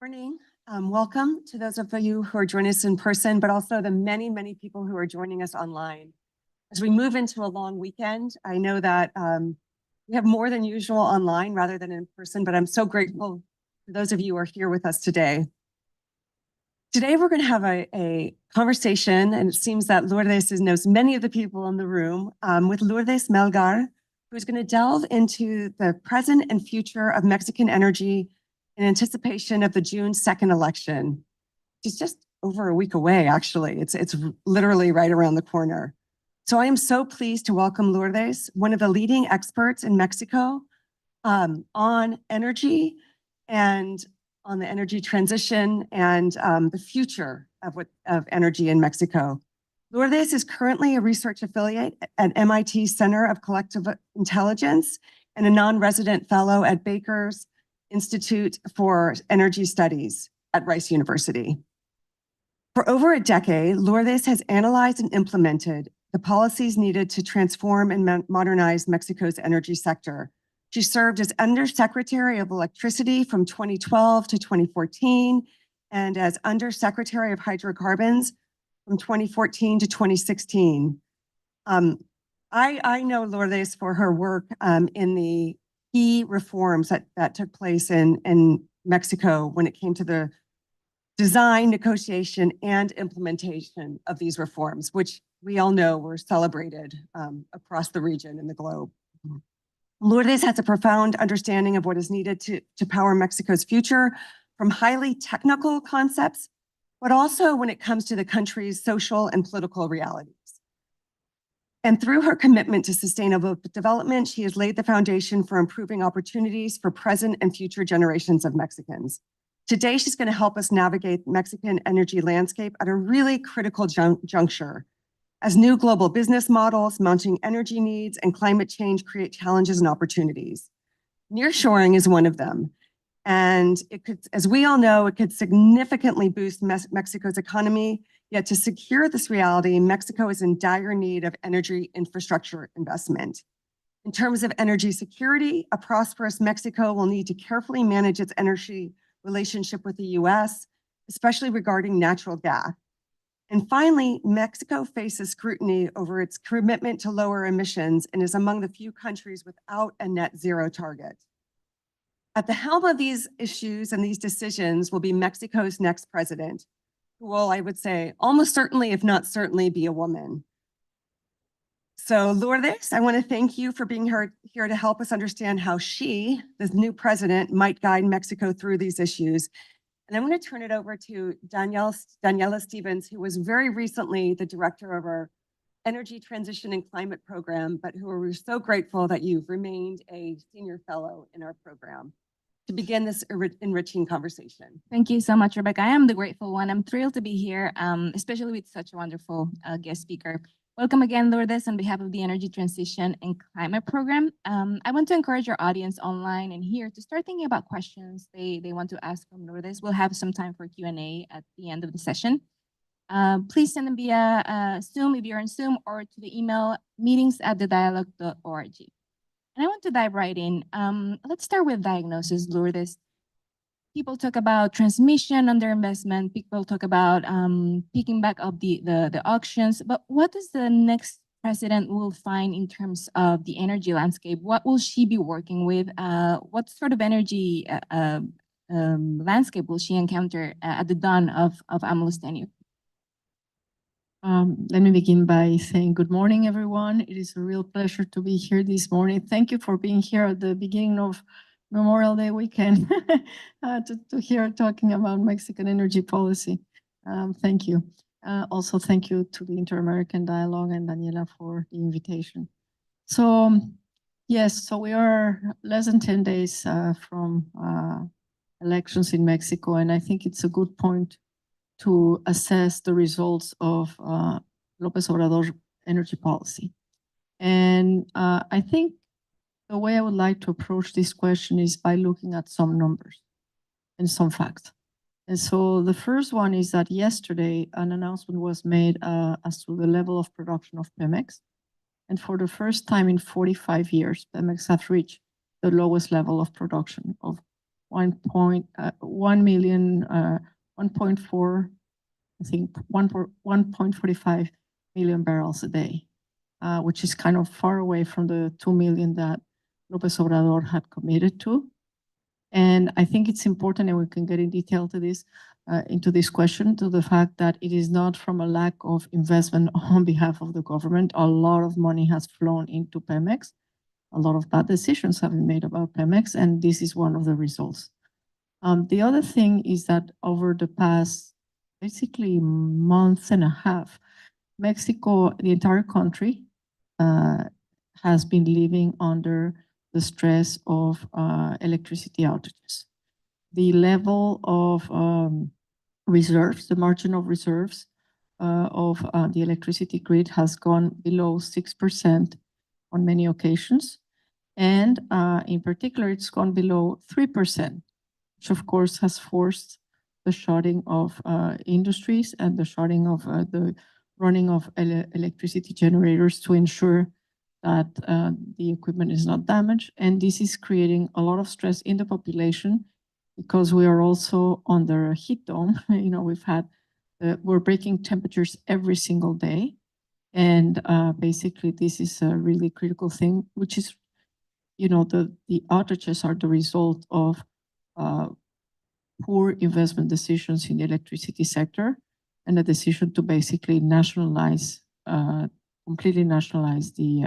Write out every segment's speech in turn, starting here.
Morning. Welcome to those of you who are joining us in person, but also the many, many people who are joining us online. As we move into a long weekend, I know that we have more than usual online rather than in person, but I'm so grateful for those of you who are here with us today. Today, we're going to have a conversation, and it seems that Lourdes knows many of the people in the room, with Lourdes Melgar, who's going to delve into the present and future of Mexican energy in anticipation of the June 2nd election. She's just over a week away, actually. It's literally right around the corner. So I am so pleased to welcome Lourdes, one of the leading experts in Mexico on energy and on the energy transition and the future of energy in Mexico. Lourdes is currently a research affiliate at MIT Center of Collective Intelligence and a non-resident fellow at Baker's Institute for Energy Studies at Rice University. For over a decade, Lourdes has analyzed and implemented the policies needed to transform and modernize Mexico's energy sector. She served as Undersecretary of Electricity from 2012 to 2014 and as Undersecretary of Hydrocarbons from 2014 to 2016. I know Lourdes for her work in the key reforms that took place in Mexico when it came to the design, negotiation, and implementation of these reforms, which we all know were celebrated across the region and the globe. Lourdes has a profound understanding of what is needed to power Mexico's future, from highly technical concepts, but also when it comes to the country's social and political realities. And through her commitment to sustainable development, she has laid the foundation for improving opportunities for present and future generations of Mexicans. Today, she's going to help us navigate Mexican energy landscape at a really critical juncture, as new global business models, mounting energy needs, and climate change create challenges and opportunities. Nearshoring is one of them. And it could, as we all know, it could significantly boost Mexico's economy. Yet to secure this reality, Mexico is in dire need of energy infrastructure investment. In terms of energy security, a prosperous Mexico will need to carefully manage its energy relationship with the US, especially regarding natural gas. And finally, Mexico faces scrutiny over its commitment to lower emissions and is among the few countries without a net zero target. At the helm of these issues and these decisions will be Mexico's next president, who will, I would say, almost certainly, if not certainly, be a woman. So Lourdes, I want to thank you for being here to help us understand how she, the new president, might guide Mexico through these issues. And I'm going to turn it over to Daniela Stevens, who was very recently the director of our Energy Transition and Climate Program, but who we're so grateful that you've remained a senior fellow in our program, to begin this enriching conversation. Thank you so much, Rebecca. I am the grateful one. I'm thrilled to be here, especially with such a wonderful guest speaker. Welcome again, Lourdes, on behalf of the Energy Transition and Climate Program. I want to encourage our audience online and here to start thinking about questions they want to ask from Lourdes. We'll have some time for Q&A at the end of the session. Please send them via Zoom if you're on Zoom, or to the email meetings@thedialogue.org. And I want to dive right in. Let's start with diagnosis, Lourdes. People talk about transmission underinvestment. People talk about picking back up the auctions. But what does the next president will find in terms of the energy landscape? What will she be working with? What sort of energy landscape will she encounter at the dawn of AMLO's tenure? Let me begin by saying good morning, everyone. It is a real pleasure to be here this morning. Thank you for being here at the beginning of Memorial Day weekend to hear talking about Mexican energy policy. Thank you. Also, thank you to the Inter-American Dialogue and Daniela for the invitation. So, yes, so we are less than 10 days from elections in Mexico, and I think it's a good point to assess the results of López Obrador's energy policy. And I think the way I would like to approach this question is by looking at some numbers and some facts. And so the first one is that yesterday an announcement was made as to the level of production of Pemex. And for the first time in 45 years, Pemex has reached the lowest level of production of 1 million, 1.4, I think 1.45 million barrels a day, which is kind of far away from the 2 million that López Obrador had committed to. And I think it's important, and we can get in detail to this, into this question, to the fact that it is not from a lack of investment on behalf of the government. A lot of money has flown into Pemex. A lot of bad decisions have been made about Pemex, and this is one of the results. The other thing is that over the past basically month and a half, Mexico, the entire country, has been living under the stress of electricity outages. The level of reserves, the margin of reserves of the electricity grid has gone below 6% on many occasions. And in particular, it's gone below 3%, which of course has forced the shutting of industries and the shutting of the running of electricity generators to ensure that the equipment is not damaged. And this is creating a lot of stress in the population because we are also under a heat dome. You know, we're breaking temperatures every single day. And basically this is a really critical thing, which is, you know, the outages are the result of poor investment decisions in the electricity sector and a decision to basically nationalize, completely nationalize the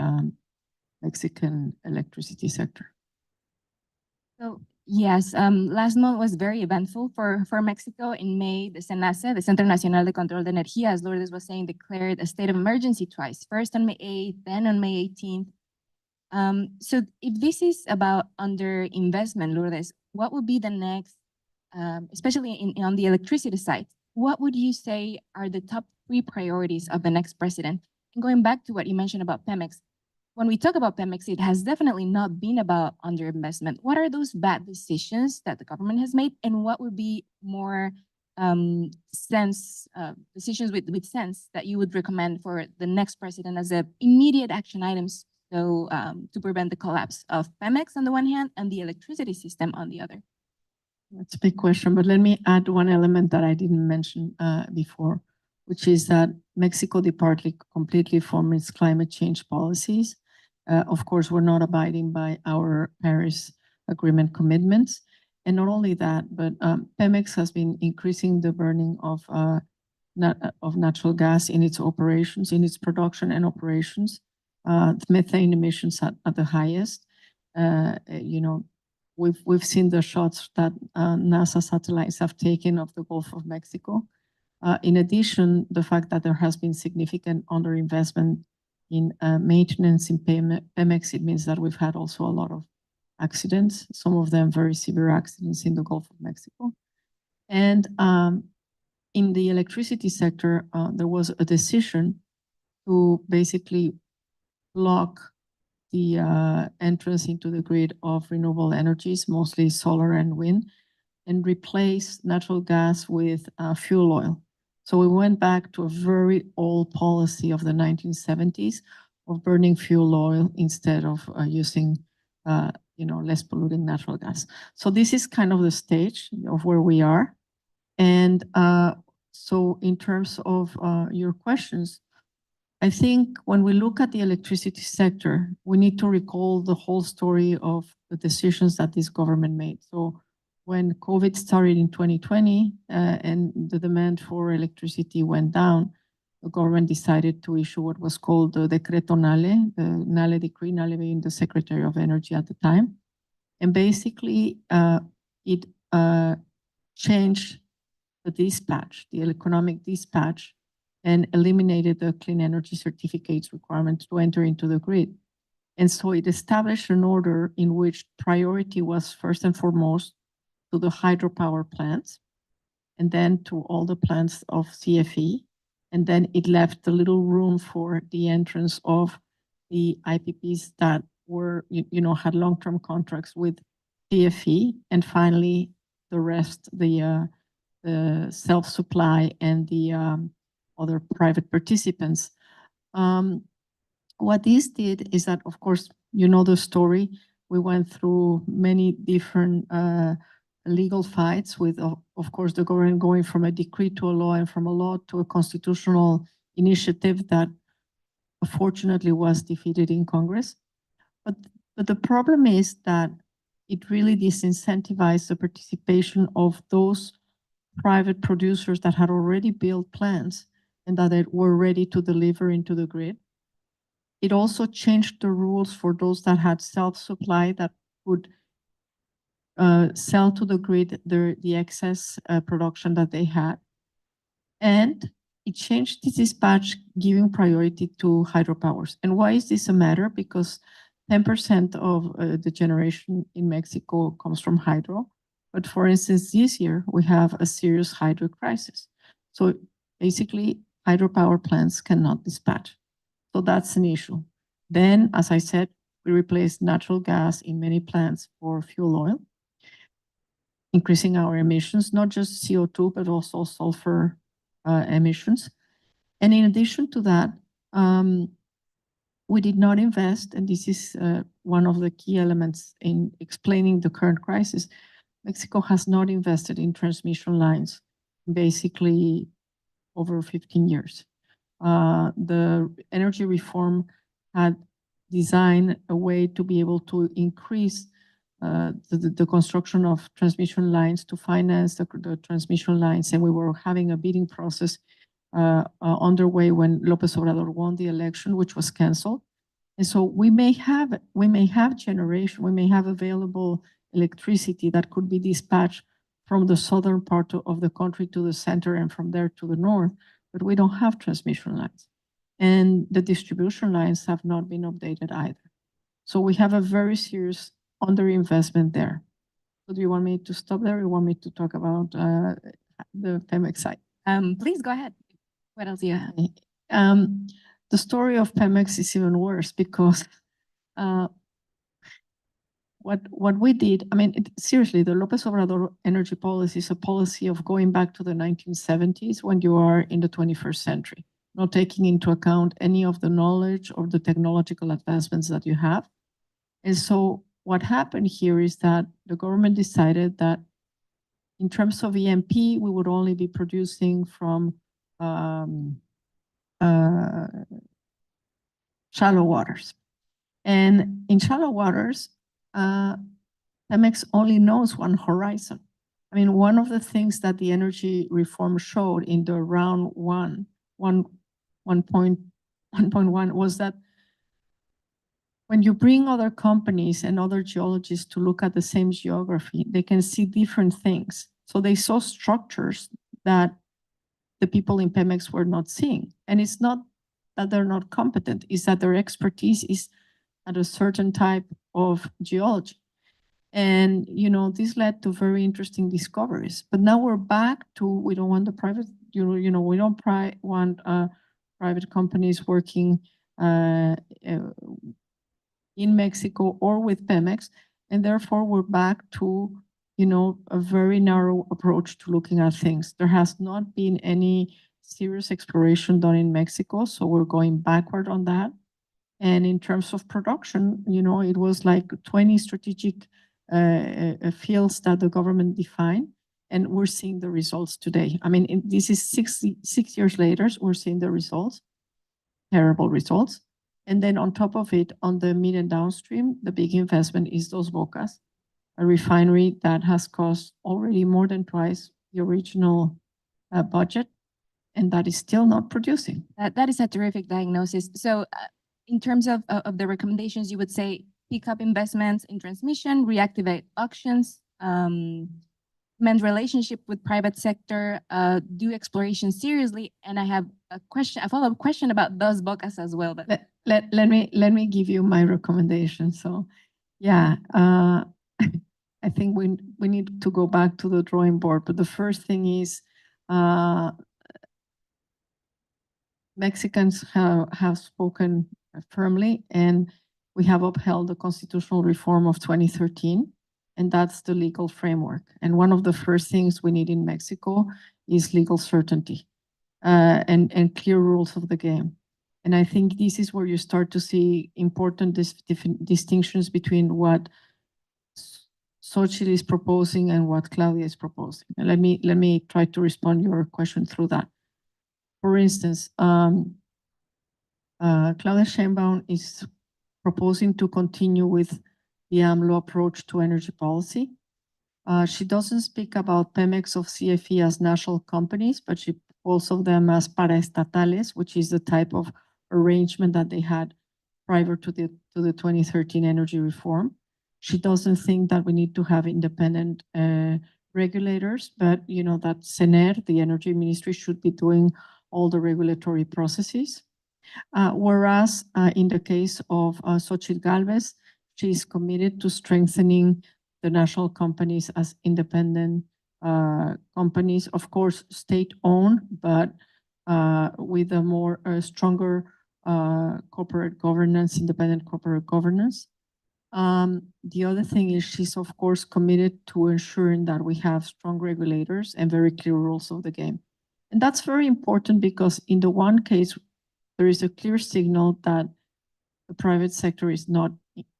Mexican electricity sector. So yes, last month was very eventful for Mexico. In May, the CENACE, the Centro Nacional de Control de Energía, as Lourdes was saying, declared a state of emergency twice, first on May 8th, then on May 18th. So if this is about underinvestment, Lourdes, what would be the next, especially on the electricity side, what would you say are the top 3 priorities of the next president? And going back to what you mentioned about Pemex, when we talk about Pemex, it has definitely not been about underinvestment. What are those bad decisions that the government has made, and what would be more decisions with sense that you would recommend for the next president as the immediate action items, so to prevent the collapse of Pemex on the one hand and the electricity system on the other? That's a big question, but let me add one element that I didn't mention before, which is that Mexico departed completely from its climate change policies. Of course, we're not abiding by our Paris Agreement commitments. And not only that, but Pemex has been increasing the burning of natural gas in its operations, in its production and operations. The methane emissions at the highest. You know, we've seen the shots that NASA satellites have taken of the Gulf of Mexico. In addition, the fact that there has been significant underinvestment in maintenance in Pemex, it means that we've had also a lot of accidents, some of them very severe accidents in the Gulf of Mexico. And in the electricity sector, there was a decision to basically block the entrance into the grid of renewable energies, mostly solar and wind, and replace natural gas with fuel oil. So we went back to a very old policy of the 1970s of burning fuel oil instead of using, you know, less polluting natural gas. So this is kind of the stage of where we are. And so in terms of your questions, I think when we look at the electricity sector, we need to recall the whole story of the decisions that this government made. So when COVID started in 2020 and the demand for electricity went down, the government decided to issue what was called the Decreto NALE, the NALE decree, NALE being the Secretary of Energy at the time. And basically, it changed the dispatch, the economic dispatch, and eliminated the clean energy certificates requirement to enter into the grid. And so it established an order in which priority was first and foremost to the hydropower plants, and then to all the plants of CFE. And then it left a little room for the entrance of the IPPs that were, you know, had long-term contracts with CFE. And finally, the rest, the self-supply and the other private participants. What this did is that, of course, you know the story. We went through many different legal fights with, of course, the government going from a decree to a law and from a law to a constitutional initiative that fortunately was defeated in Congress. But the problem is that it really disincentivized the participation of those private producers that had already built plants and that they were ready to deliver into the grid. It also changed the rules for those that had self-supply that would sell to the grid the excess production that they had. And it changed the dispatch, giving priority to hydropowers. And why is this a matter? Because 10% of the generation in Mexico comes from hydro. But for instance, this year, we have a serious hydro crisis. So basically, hydropower plants cannot dispatch. So that's an issue. Then, as I said, we replaced natural gas in many plants for fuel oil, increasing our emissions, not just CO2, but also sulfur emissions. And in addition to that, we did not invest, and this is one of the key elements in explaining the current crisis. Mexico has not invested in transmission lines basically over 15 years. The energy reform had designed a way to be able to increase the construction of transmission lines to finance the transmission lines, and we were having a bidding process underway when López Obrador won the election, which was canceled. And so we may have generation, we may have available electricity that could be dispatched from the southern part of the country to the center and from there to the north, but we don't have transmission lines. And the distribution lines have not been updated either. So we have a very serious underinvestment there. So do you want me to stop there or you want me to talk about the Pemex side? Please go ahead. What else do you have? The story of Pemex is even worse because what we did, I mean, seriously, the López Obrador energy policy is a policy of going back to the 1970s when you are in the 21st century, not taking into account any of the knowledge or the technological advancements that you have. And so what happened here is that the government decided that in terms of EMP, we would only be producing from shallow waters. And in shallow waters, Pemex only knows one horizon. I mean, one of the things that the energy reform showed in the round 1.1 was that when you bring other companies and other geologists to look at the same geography, they can see different things. So they saw structures that the people in Pemex were not seeing. And it's not that they're not competent, it's that their expertise is at a certain type of geology. And, you know, this led to very interesting discoveries. But now we're back to, we don't want the private, we don't want private companies working in Mexico or with Pemex. And therefore we're back to, a very narrow approach to looking at things. There has not been any serious exploration done in Mexico. So we're going backward on that. And in terms of production, it was like 20 strategic fields that the government defined, and we're seeing the results today. I mean, this is 6 years later, we're seeing the results, terrible results. And then on top of it, on the mid and downstream, the big investment is Dos Bocas, a refinery that has cost already more than twice the original budget, and that is still not producing. That is a terrific diagnosis. So in terms of the recommendations, you would say pick up investments in transmission, reactivate auctions, mend relationship with private sector, do exploration seriously. And I have a follow-up question about Dos Bocas as well. But let me give you my recommendation. So, yeah, I think we need to go back to the drawing board. But the first thing is Mexicans have spoken firmly, and we have upheld the constitutional reform of 2013, and that's the legal framework. And one of the first things we need in Mexico is legal certainty and clear rules of the game. And I think this is where you start to see important distinctions between what Xochitl is proposing and what Claudia is proposing. And let me try to respond your question through that. For instance, Claudia Sheinbaum is proposing to continue with the AMLO approach to energy policy. She doesn't speak about Pemex of CFE as national companies, but she also them as paraestatales, which is the type of arrangement that they had prior to the 2013 energy reform. She doesn't think that we need to have independent regulators, but that CENER, the Energy Ministry, should be doing all the regulatory processes. Whereas in the case of Xochitl Gálvez, she is committed to strengthening the national companies as independent companies, of course, state-owned, but with a more stronger corporate governance, independent corporate governance. The other thing is she's, of course, committed to ensuring that we have strong regulators and very clear rules of the game. And that's very important because in the one case, there is a clear signal that the private sector is not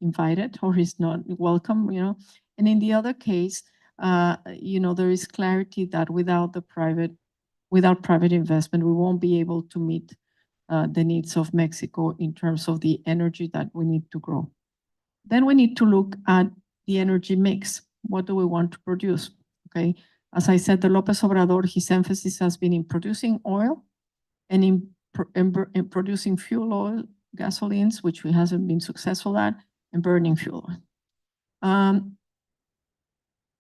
invited or is not welcome, And in the other case, there is clarity that without private investment, we won't be able to meet the needs of Mexico in terms of the energy that we need to grow. Then we need to look at the energy mix. What do we want to produce? Okay, as I said, the López Obrador, his emphasis has been in producing oil and in producing fuel oil, gasolines, which we hasn't been successful at, and burning fuel oil.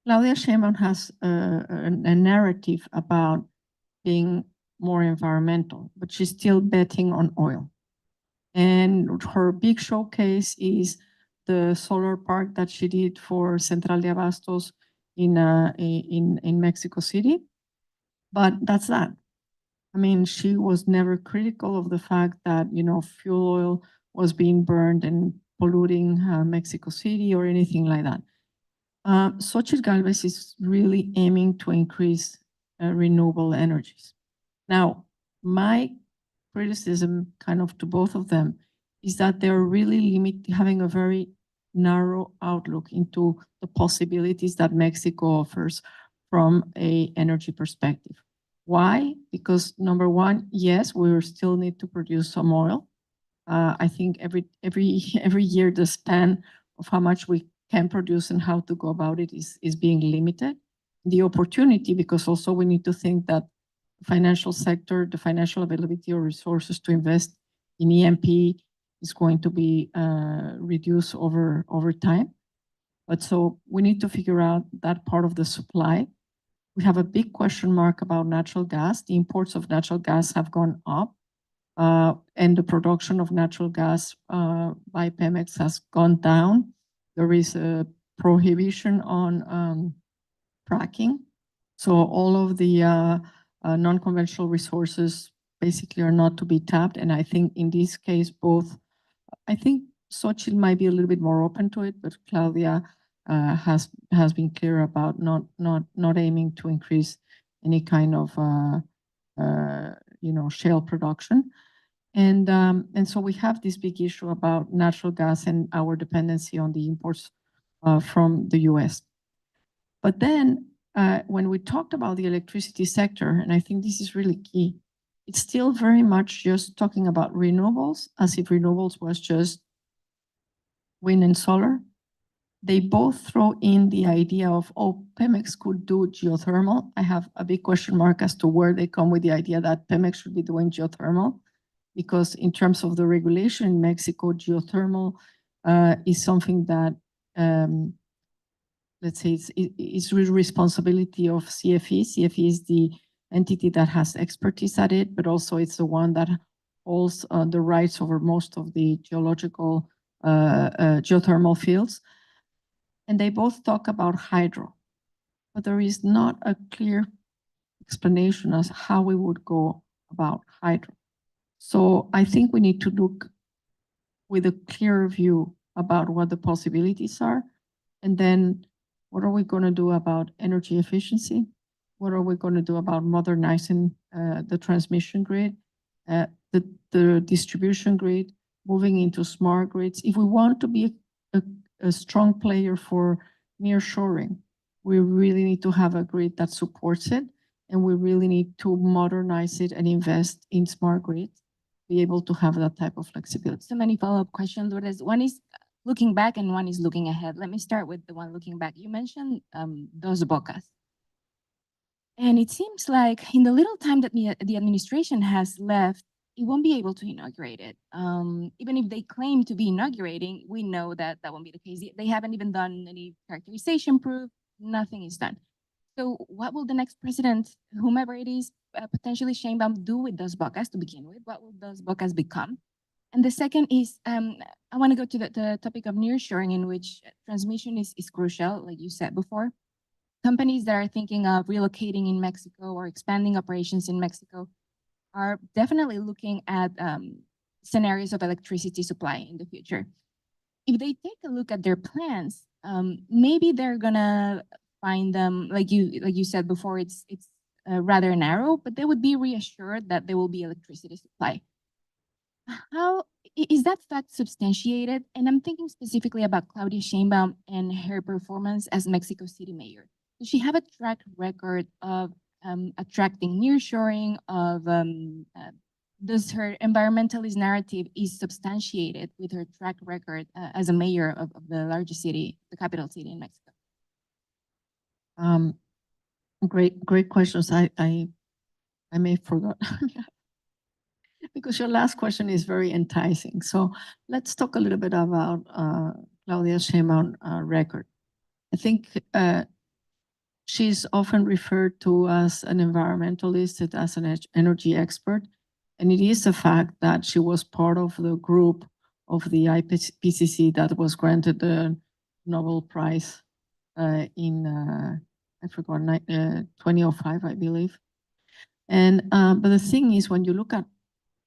Claudia Sheinbaum has a narrative about being more environmental, but she's still betting on oil. And her big showcase is the solar park that she did for Central de Abastos in Mexico City. But that's that. I mean, she was never critical of the fact that, fuel oil was being burned and polluting Mexico City or anything like that. Xochitl Gálvez is really aiming to increase renewable energies. Now, my criticism kind of to both of them is that they're really having a very narrow outlook into the possibilities that Mexico offers from an energy perspective. Why? Because number one, yes, we still need to produce some oil. I think every year the span of how much we can produce and how to go about it is being limited. The opportunity, because also we need to think that the financial sector, the financial availability of resources to invest in E&P is going to be reduced over time. But so we need to figure out that part of the supply. We have a big question mark about natural gas. The imports of natural gas have gone up, and the production of natural gas by Pemex has gone down. There is a prohibition on fracking. So all of the non-conventional resources basically are not to be tapped. And I think in this case, I think Xochitl might be a little bit more open to it, but Claudia has been clear about not aiming to increase any kind of shale production. And so we have this big issue about natural gas and our dependency on the imports from the US. But then when we talked about the electricity sector, and I think this is really key, it's still very much just talking about renewables as if renewables was just wind and solar. They both throw in the idea of, Pemex could do geothermal. I have a big question mark as to where they come with the idea that Pemex should be doing geothermal, because in terms of the regulation in Mexico, geothermal is something that, let's say, it's the responsibility of CFE. CFE is the entity that has expertise at it, but also it's the one that holds the rights over most of the geological geothermal fields. And they both talk about hydro, but there is not a clear explanation as how we would go about hydro. So I think we need to look with a clear view about what the possibilities are. And then what are we going to do about energy efficiency? What are we going to do about modernizing the transmission grid, the distribution grid, moving into smart grids? If we want to be a strong player for nearshoring. We really need to have a grid that supports it, and we really need to modernize it and invest in smart grids, be able to have that type of flexibility. So many follow-up questions, Lourdes. One is looking back and one is looking ahead. Let me start with the one looking back. You mentioned Dos Bocas. And it seems like in the little time that the administration has left, it won't be able to inaugurate it. Even if they claim to be inaugurating, we know that that won't be the case. They haven't even done any characterization proof. Nothing is done. So what will the next president, whomever it is, potentially Sheinbaum, do with those bocas to begin with? What will those bocas become? And the second is, I want to go to the topic of nearshoring, in which transmission is crucial, like you said before. Companies that are thinking of relocating in Mexico or expanding operations in Mexico are definitely looking at scenarios of electricity supply in the future. If they take a look at their plans, maybe they're gonna find them, like you said before, it's rather narrow, but they would be reassured that there will be electricity supply. How is that fact substantiated? And I'm thinking specifically about Claudia Sheinbaum and her performance as Mexico City mayor. Does she have a track record of attracting nearshoring? Does her environmentalist narrative is substantiated with her track record as a mayor of the largest city, the capital city in Mexico? Great questions. I may have forgot. Because your last question is very enticing. So let's talk a little bit about Claudia Sheinbaum record. I think she's often referred to as an environmentalist, as an energy expert. And it is a fact that she was part of the group of the IPCC that was granted the Nobel Prize in, I forgot, 2005, I believe. And but the thing is, when you look at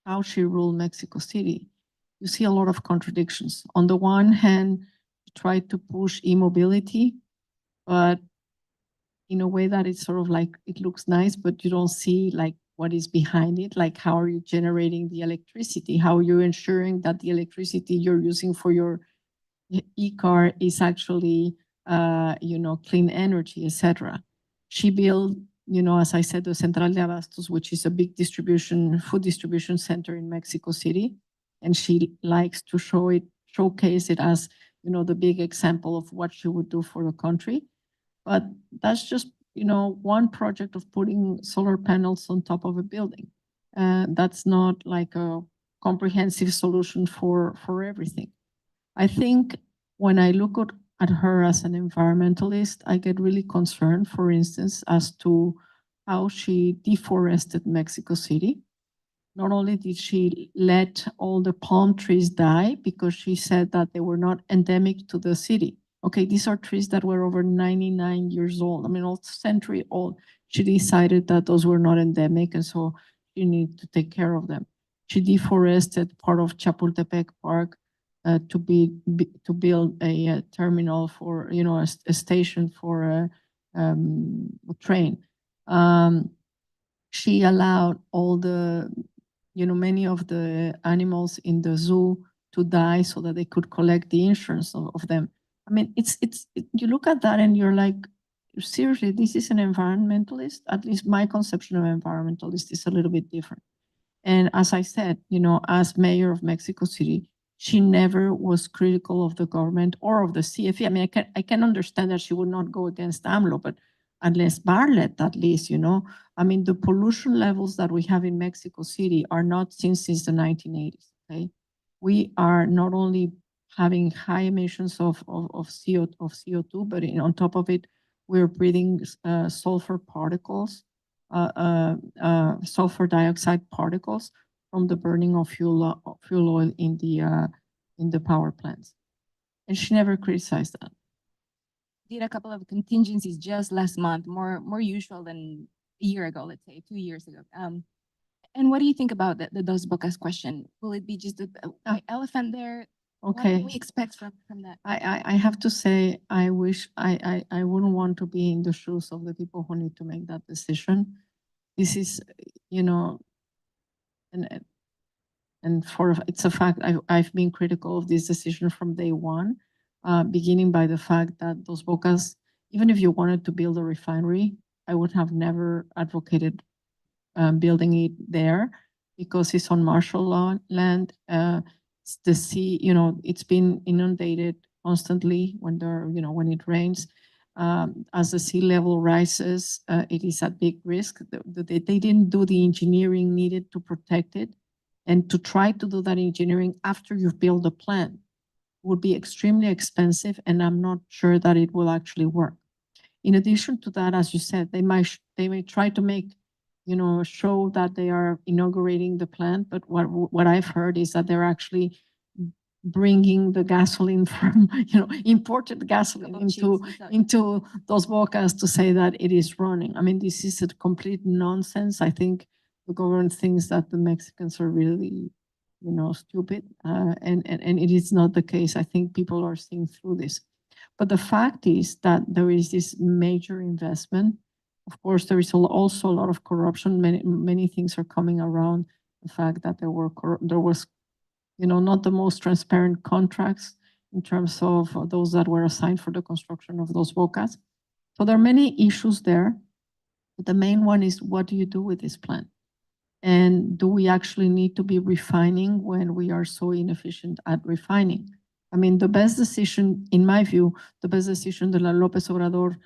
how she ruled Mexico City, you see a lot of contradictions. On the one hand, she tried to push e-mobility, but in a way that it's sort of like, it looks nice, but you don't see like what is behind it. Like, how are you generating the electricity? How are you ensuring that the electricity you're using for your e-car is actually, clean energy, etc. She built, as I said, the Central de Abastos, which is a big food distribution center in Mexico City. And she likes to showcase it as, the big example of what she would do for the country. But that's just, one project of putting solar panels on top of a building. That's not like a comprehensive solution for everything. I think when I look at her as an environmentalist, I get really concerned, for instance, as to how she deforested Mexico City. Not only did she let all the palm trees die because she said that they were not endemic to the city. Okay, these are trees that were over 99 years old. I mean, a century old. She decided that those were not endemic, and so you need to take care of them. She deforested part of Chapultepec Park to build a terminal for, a station for a train. She allowed all the, many of the animals in the zoo to die so that they could collect the insurance of them. I mean, you look at that and you're like, seriously, this is an environmentalist? At least my conception of environmentalist is a little bit different. And as I said, as mayor of Mexico City, she never was critical of the government or of the CFE. I mean, I can understand that she would not go against AMLO, but unless Bartlett, at least, I mean, the pollution levels that we have in Mexico City are not since the 1980s, okay? We are not only having high emissions of CO2, but on top of it, we're breathing sulfur particles, sulfur dioxide particles from the burning of fuel oil in the power plants. And she never criticized that. Did a couple of contingencies just last month, more usual than a year ago, let's say 2 years ago. And what do you think about the Dos Bocas question? Will it be just a elephant there? Okay. What do we expect from that? I have to say, I wish I wouldn't want to be in the shoes of the people who need to make that decision. This is, and for it's a fact, I've been critical of this decision from day one. beginning by the fact that Dos Bocas, even if you wanted to build a refinery, I would have never advocated building it there because it's on martial law land. The sea, it's been inundated constantly when when it rains. As the sea level rises, it is at big risk. They didn't do the engineering needed to protect it, and to try to do that engineering after you've built the plant would be extremely expensive, and I'm not sure that it will actually work. In addition to that, as you said, they may try to make, show that they are inaugurating the plant, but what I've heard is that they're actually bringing the gasoline from, imported gasoline into Dos Bocas to say that it is running. I mean, this is a complete nonsense. I think the government thinks that the Mexicans are really, stupid, and it is not the case. I think people are seeing through this. But the fact is that there is this major investment. Of course, there is also a lot of corruption. Many things are coming around the fact that there was, not the most transparent contracts in terms of those that were assigned for the construction of those bocas. So there are many issues there. But the main one is, what do you do with this plant? And do we actually need to be refining when we are so inefficient at refining? I mean, the best decision, in my view, the best decision that López Obrador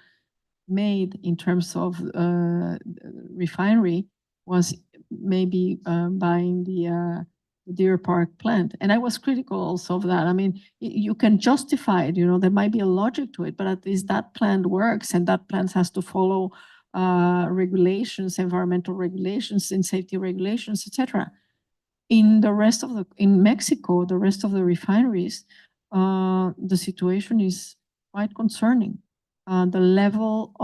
made in terms of refinery was maybe buying the Deer Park plant. And I was critical also of that. I mean, you can justify it, there might be a logic to it, but at least that plant works, and that plant has to follow regulations, environmental regulations, and safety regulations, etc. In Mexico, the rest of the refineries, the situation is quite concerning. The level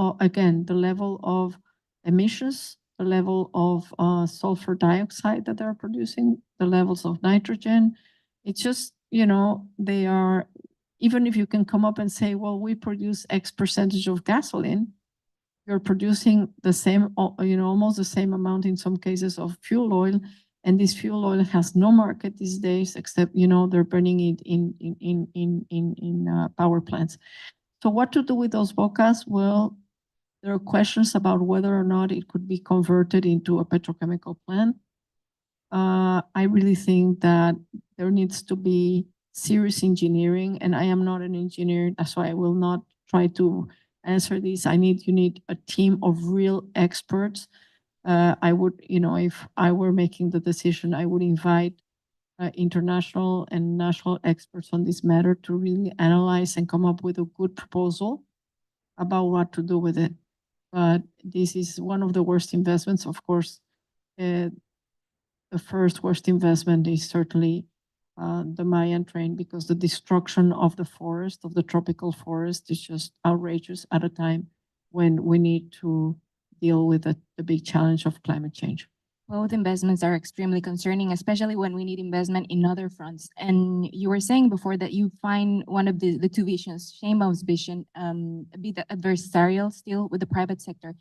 of emissions, the level of sulfur dioxide that they're producing, the levels of nitrogen, it's just, they are, even if you can come up and say, well, we produce X percentage of gasoline, you're producing the same, almost the same amount in some cases of fuel oil, and this fuel oil has no market these days except, they're burning it in power plants. So what to do with those bocas? Well, there are questions about whether or not it could be converted into a petrochemical plant. I really think that there needs to be serious engineering, and I am not an engineer, that's why I will not try to answer this. You need a team of real experts. I would, if I were making the decision, I would invite international and national experts on this matter to really analyze and come up with a good proposal about what to do with it. But this is one of the worst investments. Of course, the first worst investment is certainly the Mayan train, because the destruction of the forest, of the tropical forest, is just outrageous at a time when we need to deal with the big challenge of climate change. Both investments are extremely concerning, especially when we need investment in other fronts. And you were saying before that you find one of the two visions, Sheinbaum's vision, a bit adversarial still with the private sector.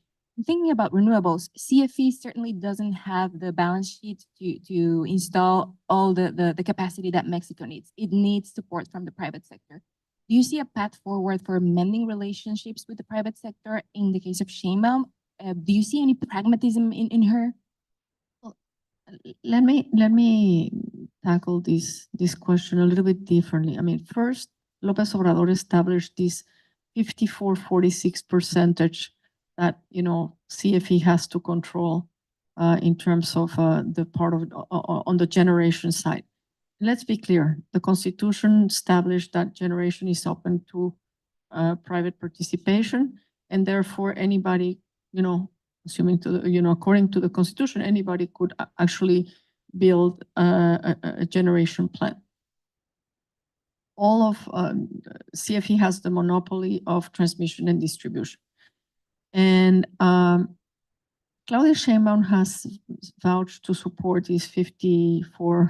Thinking about renewables, CFE certainly doesn't have the balance sheet to install all the capacity that Mexico needs. It needs support from the private sector. Do you see a path forward for mending relationships with the private sector in the case of Sheinbaum? Do you see any pragmatism in her? Let me tackle this question a little bit differently. I mean, first, López Obrador established this 54-46 percentage that CFE has to control in terms of the part of on the generation side. Let's be clear: the Constitution established that generation is open to private participation, and therefore anybody, assuming according to the Constitution, anybody could actually build a generation plant. All of CFE has the monopoly of transmission and distribution. And Claudia Sheinbaum has vouched to support this 54%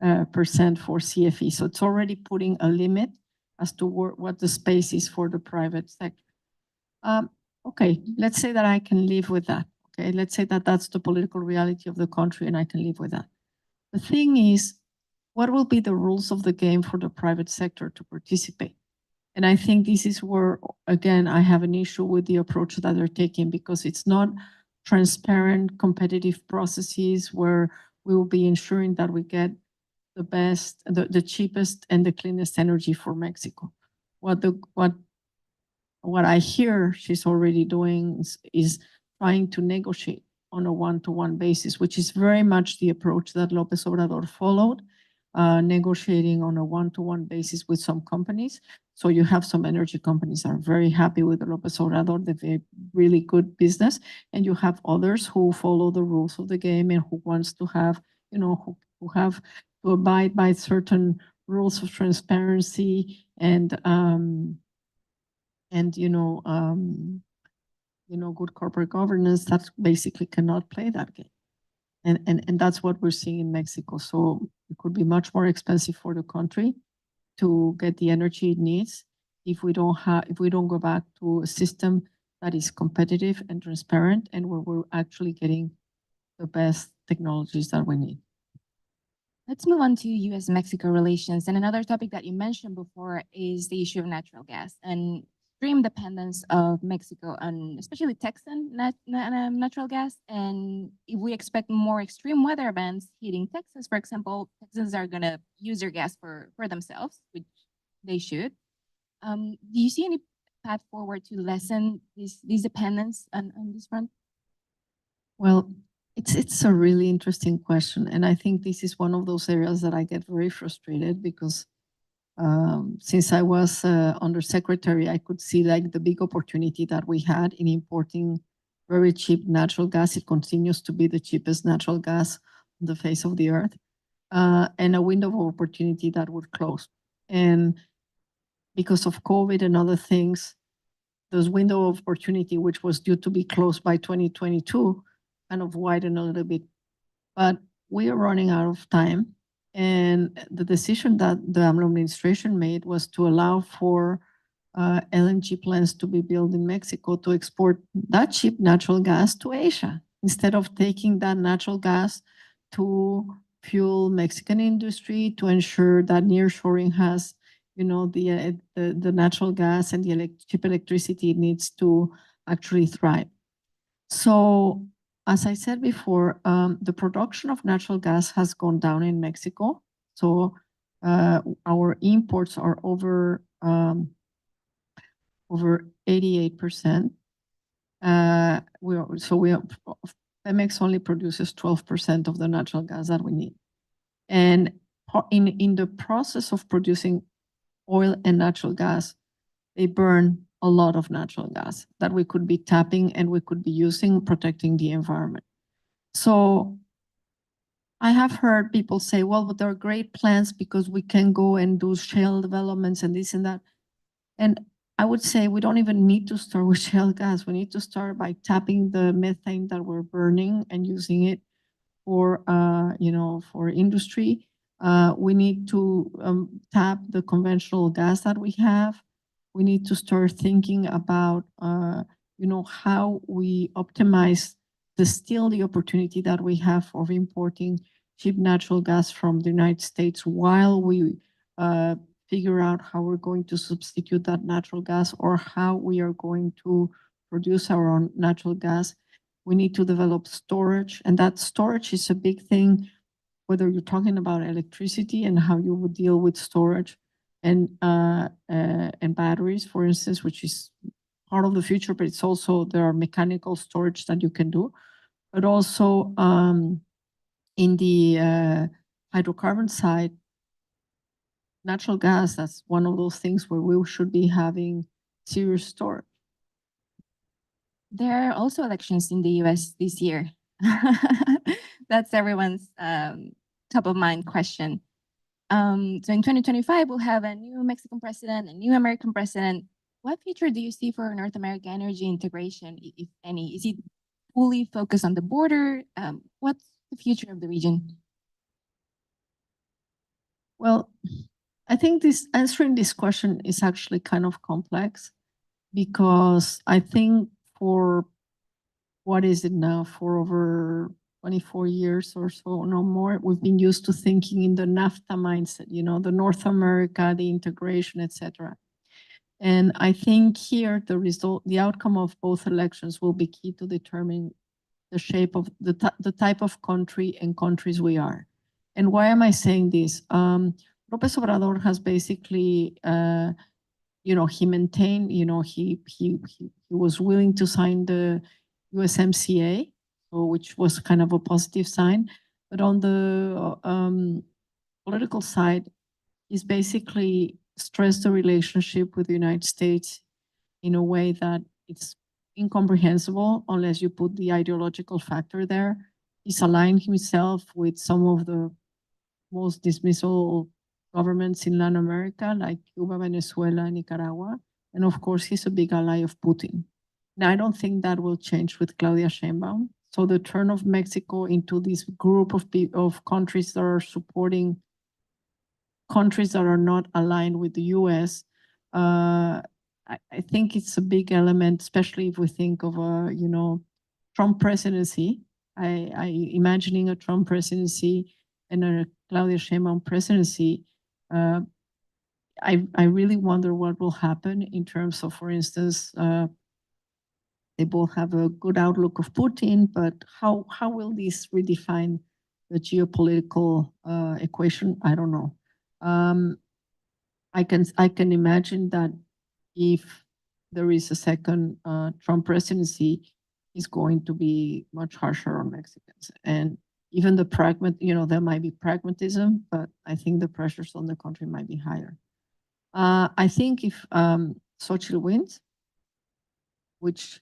for CFE. So it's already putting a limit as to what the space is for the private sector. Okay, let's say that I can live with that. Okay, let's say that that's the political reality of the country and I can live with that. The thing is, what will be the rules of the game for the private sector to participate? And I think this is where, again, I have an issue with the approach that they're taking, because it's not transparent, competitive processes where we will be ensuring that we get the best, the cheapest and the cleanest energy for Mexico. What I hear she's already doing is trying to negotiate on a one-to-one basis, which is very much the approach that López Obrador followed, negotiating on a one-to-one basis with some companies. So you have some energy companies that are very happy with López Obrador, they've really good business, and you have others who follow the rules of the game and who wants to have, who have to abide by certain rules of transparency and good corporate governance that basically cannot play that game. And that's what we're seeing in Mexico. So it could be much more expensive for the country to get the energy it needs if we don't go back to a system that is competitive and transparent and where we're actually getting the best technologies that we need. Let's move on to US-Mexico relations. And another topic that you mentioned before is the issue of natural gas and extreme dependence of Mexico on especially Texan natural gas. And if we expect more extreme weather events hitting Texas, for example, Texans are going to use their gas for themselves, which they should. Do you see any path forward to lessen this dependence on this front? Well, it's a really interesting question. And I think this is one of those areas that I get very frustrated because since I was undersecretary, I could see like the big opportunity that we had in importing very cheap natural gas. It continues to be the cheapest natural gas on the face of the earth, and a window of opportunity that would close. And because of COVID and other things, those window of opportunity, which was due to be closed by 2022, kind of widen a little bit, but we are running out of time. And the decision that the AMLO administration made was to allow for LNG plants to be built in Mexico to export that cheap natural gas to Asia, instead of taking that natural gas to fuel Mexican industry, to ensure that nearshoring has, the natural gas and the cheap electricity it needs to actually thrive. So as I said before, the production of natural gas has gone down in Mexico. So our imports are over 88%. Pemex only produces 12% of the natural gas that we need. And in the process of producing oil and natural gas, they burn a lot of natural gas that we could be tapping and we could be using, protecting the environment. So I have heard people say, well, but there are great plans because we can go and do shale developments and this and that. And I would say we don't even need to start with shale gas. We need to start by tapping the methane that we're burning and using it for, for industry. We need to tap the conventional gas that we have. We need to start thinking about, how we optimize the opportunity that we have of importing cheap natural gas from the United States while we figure out how we're going to substitute that natural gas or how we are going to produce our own natural gas. We need to develop storage, and that storage is a big thing, whether you're talking about electricity and how you would deal with storage and batteries, for instance, which is part of the future, but it's also, there are mechanical storage that you can do, but also in the hydrocarbon side, natural gas, that's one of those things where we should be having serious storage. There are also elections in the US this year. That's everyone's top of mind question. So in 2025, we'll have a new Mexican president, a new American president. What future do you see for North American energy integration, if any? Is it fully focused on the border? What's the future of the region? Well, I think answering this question is actually kind of complex, because I think for what is it now, for over 24 years or so, no more, we've been used to thinking in the NAFTA mindset, the North America, the integration, etc. And I think here the outcome of both elections will be key to determine the shape of the type of country and countries we are. And why am I saying this? López Obrador has basically, he maintained, he was willing to sign the USMCA, which was kind of a positive sign. But on the political side, he's basically stressed the relationship with the United States in a way that it's incomprehensible unless you put the ideological factor there. He's aligned himself with some of the most dismissal governments in Latin America, like Cuba, Venezuela, Nicaragua. And of course, he's a big ally of Putin. Now, I don't think that will change with Claudia Sheinbaum. So the turn of Mexico into this group of countries that are supporting countries that are not aligned with the US, I think it's a big element, especially if we think of a, Trump presidency. I imagining a Trump presidency and a Claudia Sheinbaum presidency. I really wonder what will happen in terms of, for instance, they both have a good outlook of Putin, but how will this redefine the geopolitical equation? I don't know. I can imagine that if there is a second Trump presidency, is going to be much harsher on Mexicans. And even there might be pragmatism, but I think the pressures on the country might be higher. I think if Xochitl wins, which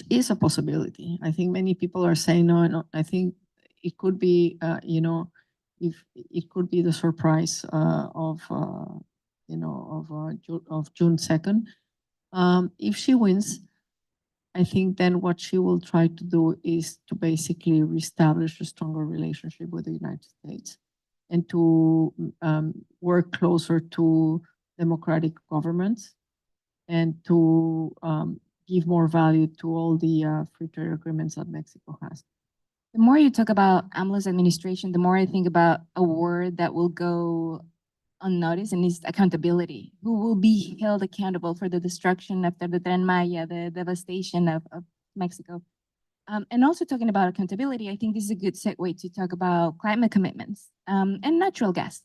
is a possibility, I think many people are saying no. I think it could be, if it could be the surprise of June 2nd. If she wins, I think then what she will try to do is to basically reestablish a stronger relationship with the United States and to work closer to democratic governments and to give more value to all the free trade agreements that Mexico has. The more you talk about AMLO's administration, the more I think about a word that will go unnoticed, and is accountability. Who will be held accountable for the destruction after the Tren Maya, the devastation of Mexico? And also talking about accountability, I think this is a good segue to talk about climate commitments and natural gas.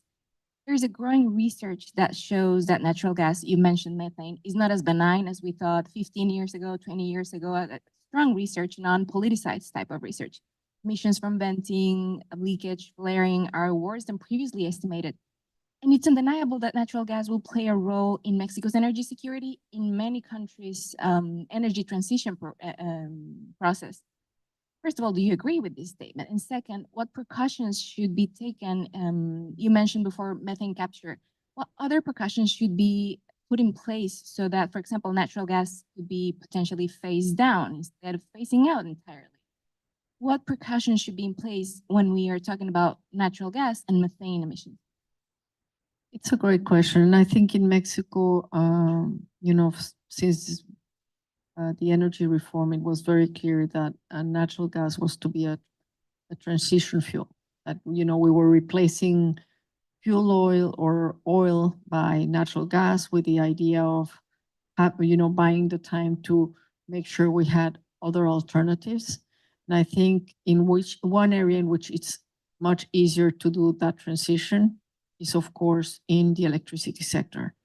There's a growing research that shows that natural gas, you mentioned methane, is not as benign as we thought 15 years ago, 20 years ago. Strong research, non-politicized type of research. Emissions from venting, leakage, flaring are worse than previously estimated. And it's undeniable that natural gas will play a role in Mexico's energy security, in many countries' energy transition process. First of all, do you agree with this statement? And second, what precautions should be taken? You mentioned before methane capture. What other precautions should be put in place so that, for example, natural gas could be potentially phased down instead of phasing out entirely? What precautions should be in place when we are talking about natural gas and methane emissions? It's a great question. I think in Mexico, since the energy reform, it was very clear that natural gas was to be a transition fuel. That we were replacing fuel oil or oil by natural gas with the idea of buying the time to make sure we had other alternatives. And I think one area in which it's much easier to do that transition is, of course, in the electricity sector.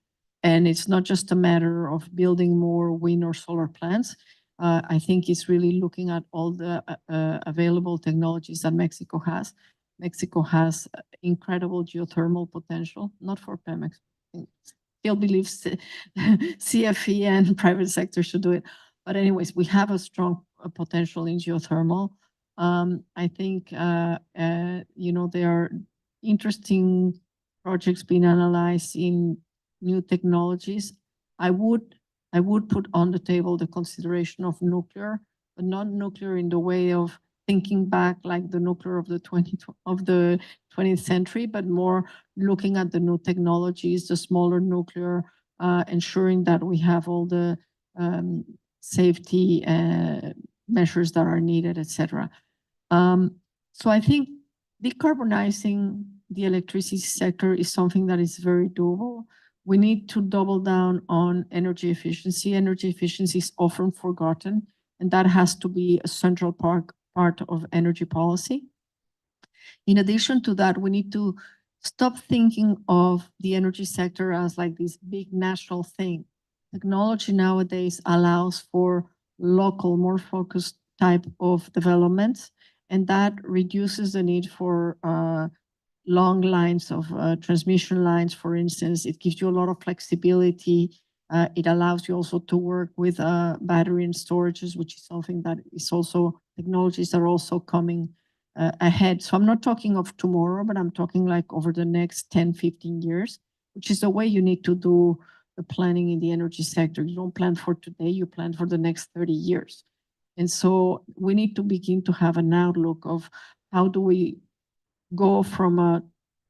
And it's not just a matter of building more wind or solar plants. I think it's really looking at all the available technologies that Mexico has. Mexico has incredible geothermal potential, not for Pemex. Still believes CFE and private sector should do it. But anyways, we have a strong potential in geothermal. I think, there are interesting projects being analyzed in new technologies. I would put on the table the consideration of nuclear, but not nuclear in the way of thinking back like the nuclear of the 20th century, but more looking at the new technologies, the smaller nuclear, ensuring that we have all the safety measures that are needed, etc. So I think decarbonizing the electricity sector is something that is very doable. We need to double down on energy efficiency. Energy efficiency is often forgotten, and that has to be a central part of energy policy. In addition to that, we need to stop thinking of the energy sector as like this big national thing. Technology nowadays allows for local, more focused type of developments, and that reduces the need for long lines of transmission lines, for instance. It gives you a lot of flexibility. It allows you also to work with battery and storages, which is something that is also, technologies are also coming ahead. So I'm not talking of tomorrow, but I'm talking like over the next 10, 15 years, which is the way you need to do the planning in the energy sector. You don't plan for today, you plan for the next 30 years. And so we need to begin to have an outlook of how do we go from a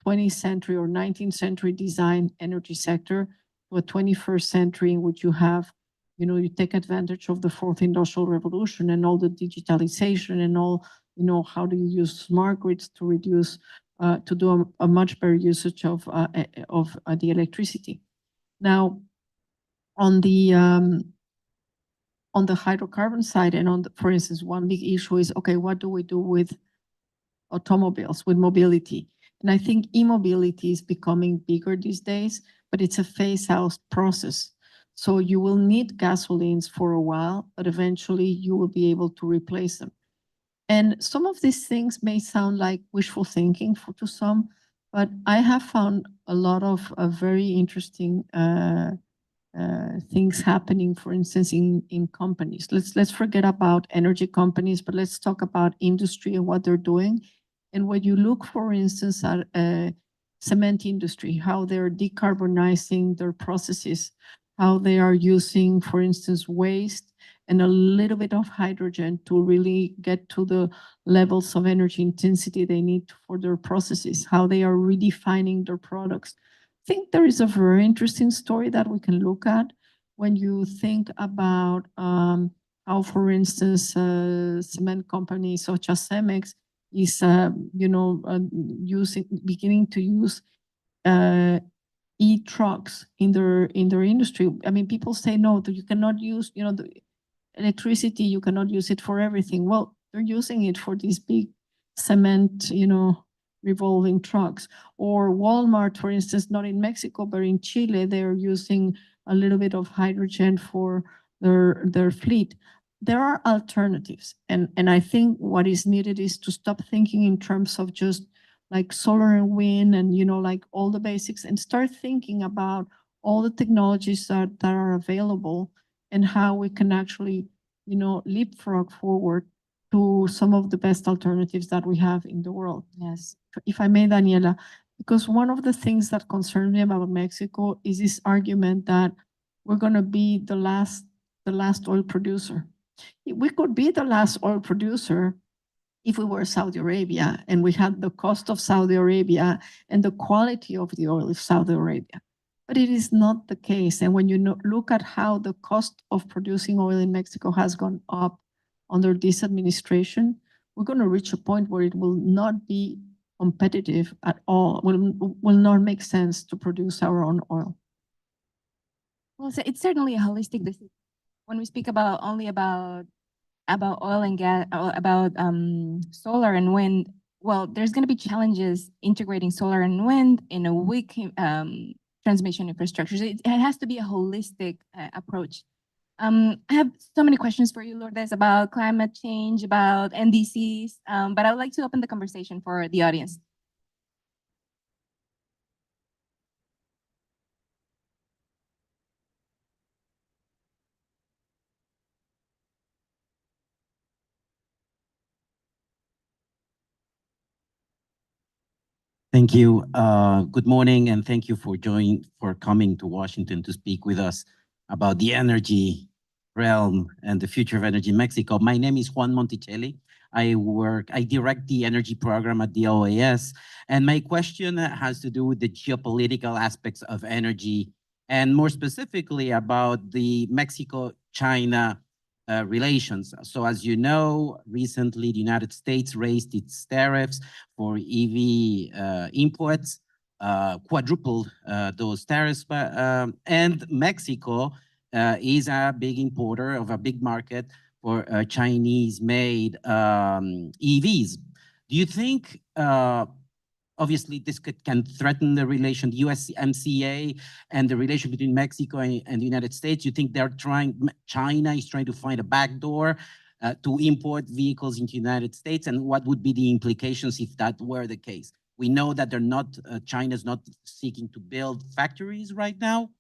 20th century or 19th century design energy sector to a 21st century in which you have, you know, you take advantage of the fourth industrial revolution and all the digitalization and all, you know, how do you use smart grids to reduce, to do a much better usage of the electricity. Now, on the hydrocarbon side and on the, for instance, one big issue is, okay, what do we do with automobiles, with mobility? And I think e-mobility is becoming bigger these days, but it's a phase-out process. So you will need gasolines for a while, but eventually you will be able to replace them. And some of these things may sound like wishful thinking to some, but I have found a lot of very interesting things happening, for instance, in companies. Let's forget about energy companies, but let's talk about industry and what they're doing. And when you look, for instance, at cement industry, how they're decarbonizing their processes, how they are using, for instance, waste and a little bit of hydrogen to really get to the levels of energy intensity they need for their processes, how they are redefining their products. I think there is a very interesting story that we can look at when you think about how, for instance, cement companies such as Cemex is, beginning to use e-trucks in their industry. I mean, people say no, that you cannot use, the electricity, you cannot use it for everything. Well, they're using it for these big cement, revolving trucks. Or Walmart, for instance, not in Mexico, but in Chile, they're using a little bit of hydrogen for their fleet. There are alternatives. And I think what is needed is to stop thinking in terms of just like solar and wind and, like all the basics, and start thinking about all the technologies that are available and how we can actually, leapfrog forward to some of the best alternatives that we have in the world. Yes. If I may, Daniela, because one of the things that concerns me about Mexico is this argument that we're going to be the last oil producer. We could be the last oil producer if we were Saudi Arabia and we had the cost of Saudi Arabia and the quality of the oil of Saudi Arabia. But it is not the case. And when you look at how the cost of producing oil in Mexico has gone up under this administration, we're going to reach a point where it will not be competitive at all, will not make sense to produce our own oil. Well, so it's certainly a holistic decision. When we speak about only about oil and gas, about solar and wind, well, there's going to be challenges integrating solar and wind in a weak transmission infrastructure. So it has to be a holistic approach. I have so many questions for you, Lourdes, about climate change, about NDCs, but I would like to open the conversation for the audience. Thank you. Good morning, and thank you for coming to Washington to speak with us about the energy realm and the future of energy in Mexico. My name is Juan Monticelli. I direct the energy program at the OAS, and my question has to do with the geopolitical aspects of energy, and more specifically about the Mexico-China relations. So as you know, recently the United States raised its tariffs for EV imports. quadrupled those tariffs. And Mexico is a big importer of a big market for Chinese-made EVs. Do you think, obviously, this can threaten the relation, the USMCA, and the relation between Mexico and the United States? You think China is trying to find a backdoor to import vehicles into the United States? And what would be the implications if that were the case? We know that China's not seeking to build factories right now,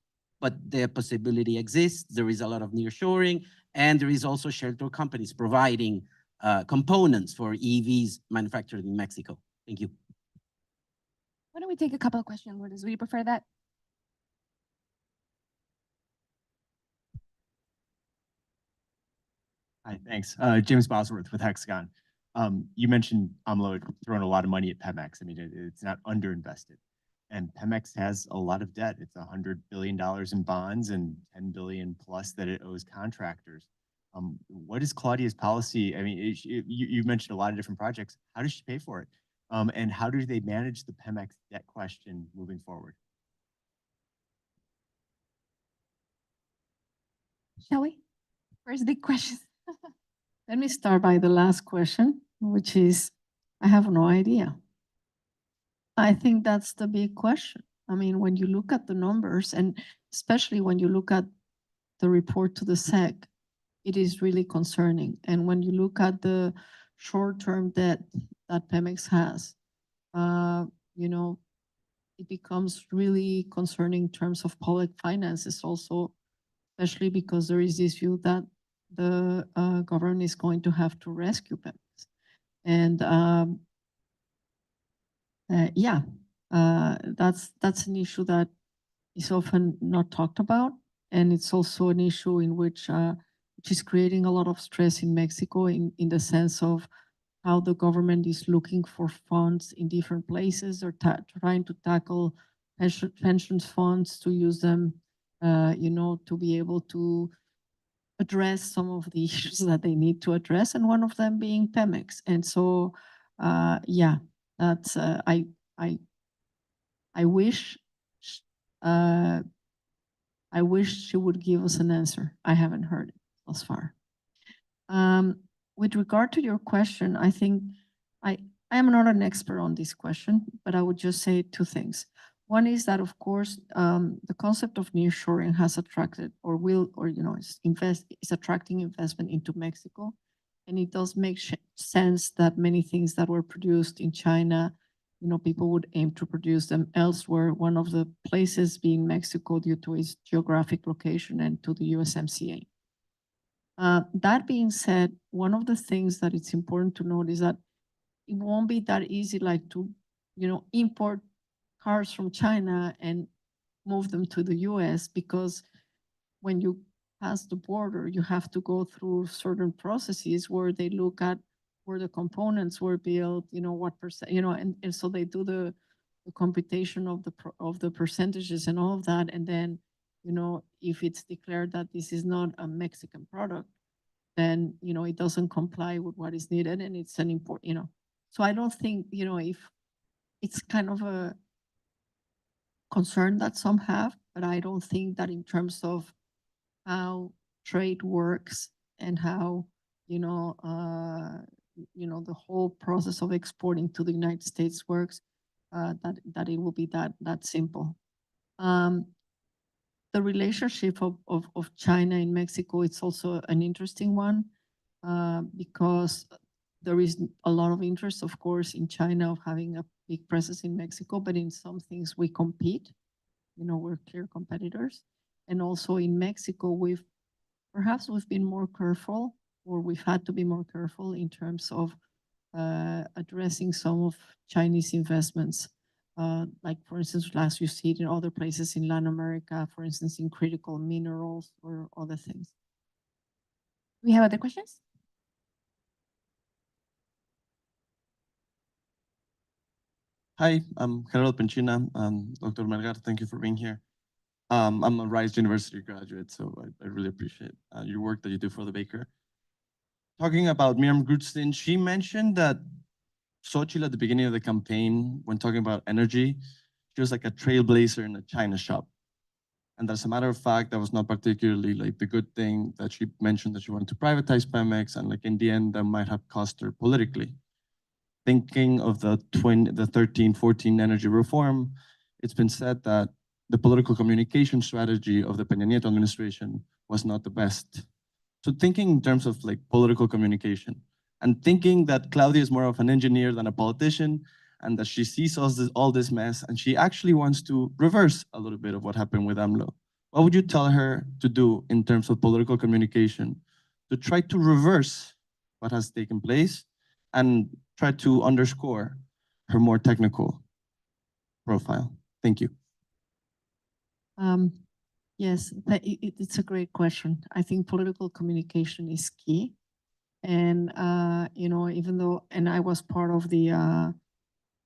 but the possibility exists. There is a lot of nearshoring, and there is also shelter companies providing components for EVs manufactured in Mexico. Thank you. Why don't we take a couple of questions, Lourdes? Would you prefer that? Hi, thanks. James Bosworth with Hexagon. You mentioned AMLO throwing a lot of money at Pemex. I mean, it's not underinvested. And Pemex has a lot of debt. It's $100 billion in bonds and 10 billion plus that it owes contractors. What is Claudia's policy? I mean, you mentioned a lot of different projects. How does she pay for it? And how do they manage the Pemex debt question moving forward? Shall we? First big question. Let me start by the last question, which is, I have no idea. I think that's the big question. I mean, when you look at the numbers, and especially when you look at the report to the SEC, it is really concerning. And when you look at the short-term debt that Pemex has, you know, it becomes really concerning in terms of public finances also, especially because there is this view that the government is going to have to rescue Pemex. And yeah, that's an issue that is often not talked about. And it's also an issue in which is creating a lot of stress in Mexico in the sense of how the government is looking for funds in different places or trying to tackle pensions funds to use them, you know, to be able to address some of the issues that they need to address, and one of them being Pemex. And so, yeah, that's I wish she would give us an answer. I haven't heard it thus far. With regard to your question, I think I am not an expert on this question, but I would just say two things. One is that, of course, the concept of nearshoring has attracted is attracting investment into Mexico. And it does make sense that many things that were produced in China, you know, people would aim to produce them elsewhere. One of the places being Mexico due to its geographic location and to the USMCA. That being said, one of the things that it's important to note is that it won't be that easy like to, you know, import cars from China and move them to the US, because when you pass the border, you have to go through certain processes where they look at where the components were built, you know, what percent, you know, and so they do the computation of the percentages and all of that. And then, you know, if it's declared that this is not a Mexican product, then, you know, it doesn't comply with what is needed, and it's an import, you know. So I don't think, you know, if it's kind of a concern that some have, but I don't think that in terms of how trade works and how, you know, the whole process of exporting to the United States works, that it will be that simple. The relationship of China and Mexico, it's also an interesting one, because there is a lot of interest, of course, in China of having a big presence in Mexico, but in some things we compete, you know, we're clear competitors. And also in Mexico, we've been more careful, or we've had to be more careful in terms of addressing some of Chinese investments. Like, for instance, last you see it in other places in Latin America, for instance, in critical minerals or other things. We have other questions? Hi, I'm Gerardo Penchina. Dr. Melgar, thank you for being here. I'm a Rice University graduate, so I really appreciate your work that you do for the Baker. Talking about Miriam Grutzstein, she mentioned that Xochitl at the beginning of the campaign, when talking about energy, she was like a trailblazer in a China shop. And as a matter of fact, that was not particularly like the good thing that she mentioned that she wanted to privatize Pemex, and like in the end, that might have cost her politically. Thinking of the 13-14 energy reform, it's been said that the political communication strategy of the Peña Nieto administration was not the best. So thinking in terms of like political communication, and thinking that Claudia is more of an engineer than a politician, and that she sees all this mess, and she actually wants to reverse a little bit of what happened with AMLO. What would you tell her to do in terms of political communication to try to reverse what has taken place and try to underscore her more technical profile? Thank you. Yes, it's a great question. I think political communication is key. And, even though, and I was part of the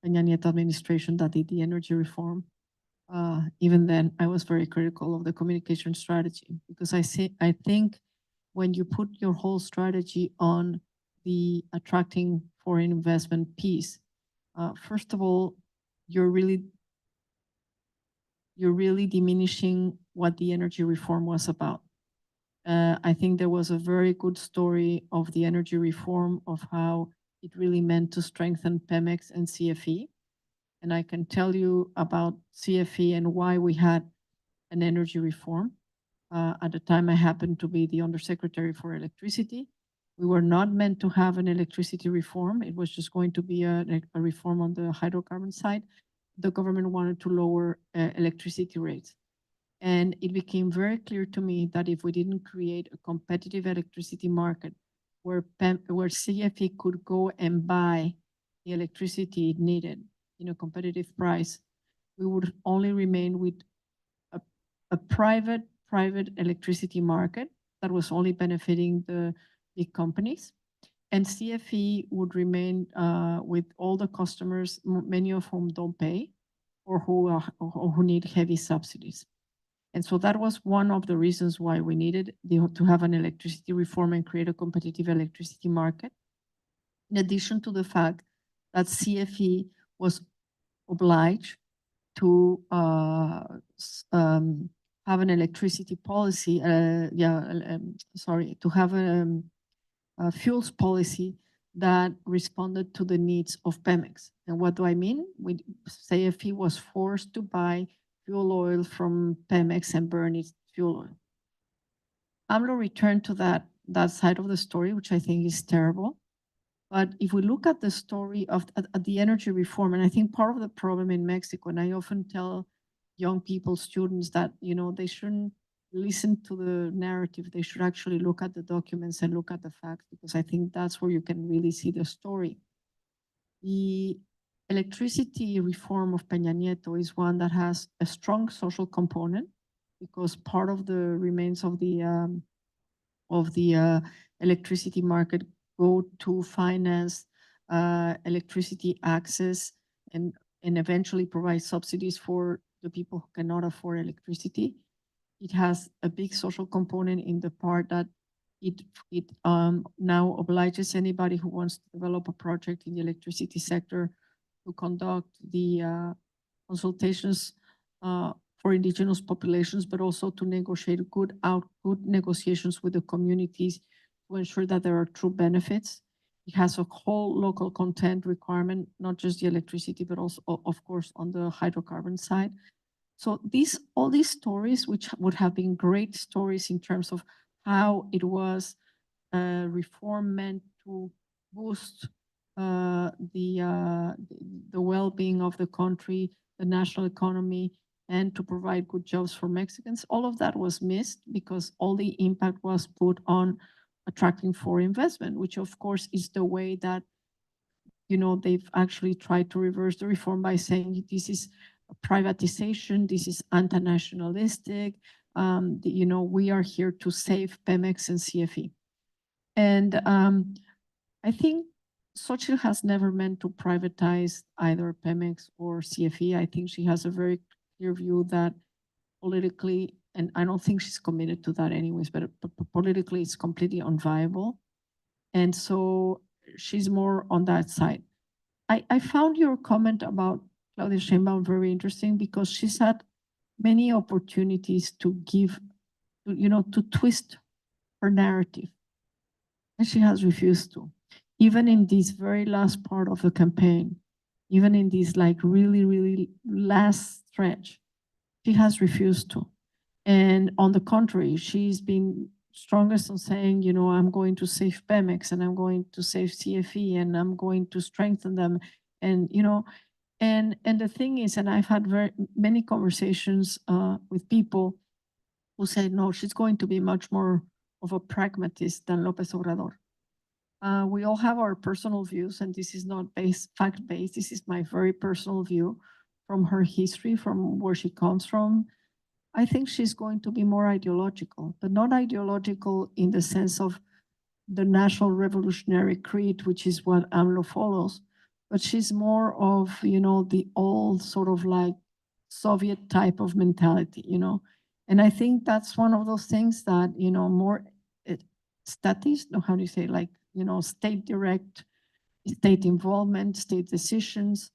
Peña Nieto administration that did the energy reform, even then I was very critical of the communication strategy, because I think when you put your whole strategy on the attracting foreign investment piece, first of all, you're really diminishing what the energy reform was about. I think there was a very good story of the energy reform, of how it really meant to strengthen Pemex and CFE. And I can tell you about CFE and why we had an energy reform. At the time, I happened to be the Undersecretary for Electricity. We were not meant to have an electricity reform. It was just going to be a reform on the hydrocarbon side. The government wanted to lower electricity rates. And it became very clear to me that if we didn't create a competitive electricity market where CFE could go and buy the electricity it needed in a competitive price, we would only remain with a private electricity market that was only benefiting the big companies. And CFE would remain with all the customers, many of whom don't pay or who need heavy subsidies. And so that was one of the reasons why we needed to have an electricity reform and create a competitive electricity market. In addition to the fact that CFE was obliged to have an electricity policy, to have a fuels policy that responded to the needs of Pemex. And what do I mean? CFE was forced to buy fuel oil from Pemex and burn its fuel oil. AMLO returned to that side of the story, which I think is terrible. But if we look at the story of the energy reform, and I think part of the problem in Mexico, and I often tell young people, students, that they shouldn't listen to the narrative. They should actually look at the documents and look at the facts, because I think that's where you can really see the story. The electricity reform of Peña Nieto is one that has a strong social component, because part of the remains of the electricity market go to finance electricity access and eventually provide subsidies for the people who cannot afford electricity. It has a big social component in the part that it now obliges anybody who wants to develop a project in the electricity sector to conduct the consultations for indigenous populations, but also to negotiate good negotiations with the communities to ensure that there are true benefits. It has a whole local content requirement, not just the electricity, but also, of course, on the hydrocarbon side. So all these stories, which would have been great stories in terms of how it was reform meant to boost the well-being of the country, the national economy, and to provide good jobs for Mexicans, all of that was missed because all the impact was put on attracting foreign investment, which of course is the way that they've actually tried to reverse the reform by saying this is a privatization, this is anti-nationalistic, we are here to save Pemex and CFE. And I think Xochitl has never meant to privatize either Pemex or CFE. I think she has a very clear view that politically, and I don't think she's committed to that anyways, but politically it's completely unviable. And so she's more on that side. I found your comment about Claudia Sheinbaum very interesting because she's had many opportunities to give, to twist her narrative. And she has refused to. Even in this very last part of the campaign, even in this like really, really last stretch, she has refused to. And on the contrary, she's been strongest on saying, I'm going to save Pemex and I'm going to save CFE and I'm going to strengthen them. And, and the thing is, and I've had very many conversations with people who say, no, she's going to be much more of a pragmatist than López Obrador. We all have our personal views, and this is not fact-based. This is my very personal view from her history, from where she comes from. I think she's going to be more ideological, but not ideological in the sense of the National Revolutionary Creed, which is what AMLO follows, but she's more of, the old sort of like Soviet type of mentality, And I think that's one of those things that, more statist, no, how do you say, like, state direct, state involvement, state decisions.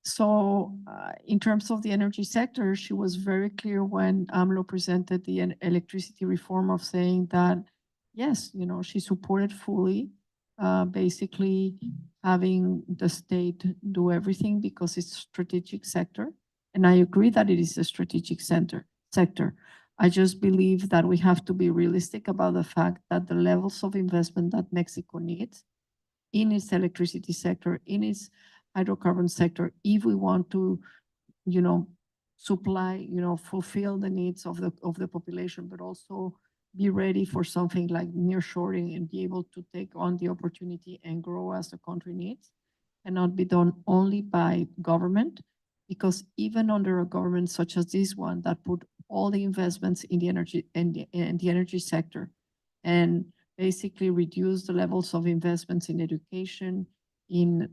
So in terms of the energy sector, she was very clear when AMLO presented the electricity reform of saying that, yes, she supported fully, basically having the state do everything because it's strategic sector. And I agree that it is a strategic sector. I just believe that we have to be realistic about the fact that the levels of investment that Mexico needs in its electricity sector, in its hydrocarbon sector, if we want to, supply, fulfill the needs of the population, but also be ready for something like nearshoring and be able to take on the opportunity and grow as the country needs, and not be done only by government, because even under a government such as this one that put all the investments in the energy and the energy sector and basically reduce the levels of investments in education, in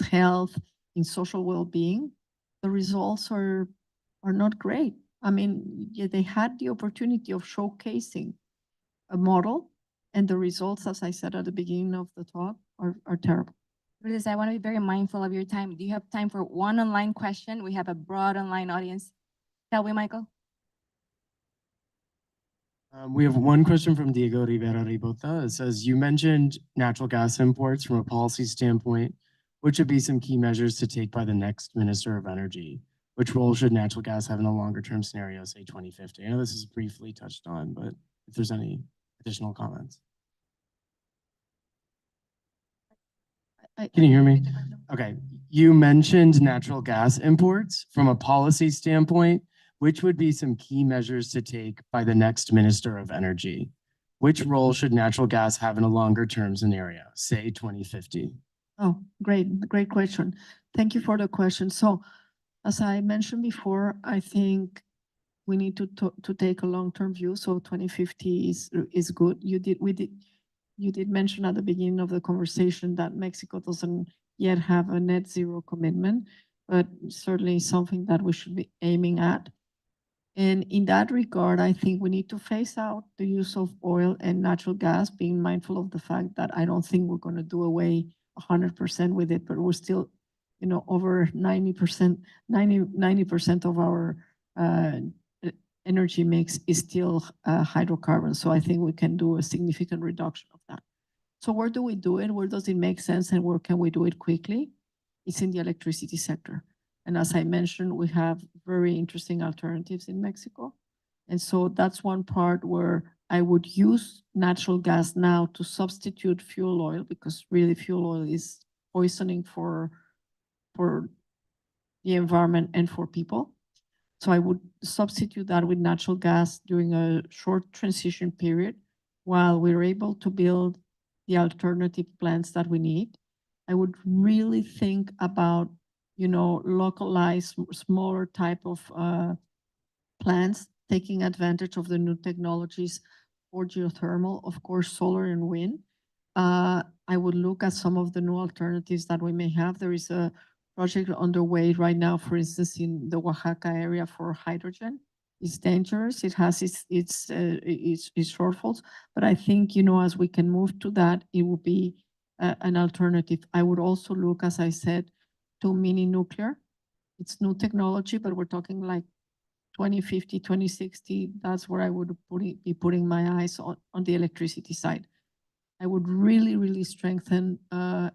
health, in social well-being, the results are not great. I mean, yeah, they had the opportunity of showcasing a model, and the results, as I said at the beginning of the talk, are terrible. Lourdes, I want to be very mindful of your time. Do you have time for one online question? We have a broad online audience. Shall we, Michael? We have one question from Diego Rivera Ribota. It says, you mentioned natural gas imports from a policy standpoint. Which would be some key measures to take by the next Minister of Energy? Which role should natural gas have in a longer term scenario, say 2050? I know this is briefly touched on, but if there's any additional comments. Can you hear me? Okay. You mentioned natural gas imports from a policy standpoint. Which would be some key measures to take by the next Minister of Energy? Which role should natural gas have in a longer term scenario, say 2050? Oh, great question. Thank you for the question. So, as I mentioned before, I think we need to take a long-term view. So 2050 is good. You did mention at the beginning of the conversation that Mexico doesn't yet have a net zero commitment, but certainly something that we should be aiming at. And in that regard, I think we need to phase out the use of oil and natural gas, being mindful of the fact that I don't think we're going to do away 100% with it, but we're still, over 90% of our energy mix is still hydrocarbons. So I think we can do a significant reduction of that. So where do we do it? Where does it make sense and where can we do it quickly? It's in the electricity sector. And as I mentioned, we have very interesting alternatives in Mexico. And so that's one part where I would use natural gas now to substitute fuel oil, because really fuel oil is poisoning for the environment and for people. So I would substitute that with natural gas during a short transition period while we're able to build the alternative plants that we need. I would really think about, localized, smaller type of plants, taking advantage of the new technologies for geothermal, of course, solar and wind. I would look at some of the new alternatives that we may have. There is a project underway right now, for instance, in the Oaxaca area for hydrogen. It's dangerous. It has its shortfalls, but I think, as we can move to that, it will be an alternative. I would also look, as I said, to mini nuclear. It's new technology, but we're talking like 2050, 2060. That's where I would be putting my eyes on the electricity side. I would really, really strengthen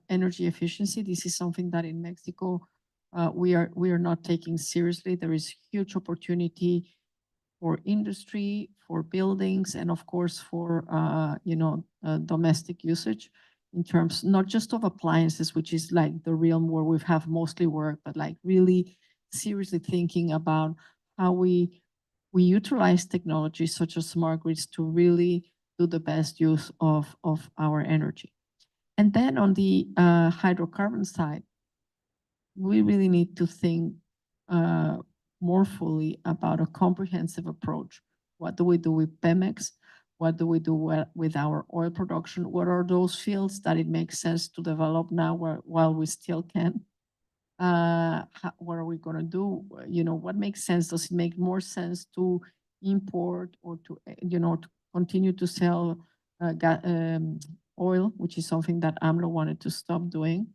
energy efficiency. This is something that in Mexico we are not taking seriously. There is huge opportunity for industry, for buildings, and of course for domestic usage in terms not just of appliances, which is like the realm where we have mostly worked, but like really seriously thinking about how we utilize technologies such as smart grids to really do the best use of our energy. And then on the hydrocarbon side, we really need to think more fully about a comprehensive approach. What do we do with Pemex? What do we do with our oil production? What are those fields that it makes sense to develop now while we still can? What are we going to do? What makes sense? Does it make more sense to import or to continue to sell oil, which is something that AMLO wanted to stop doing?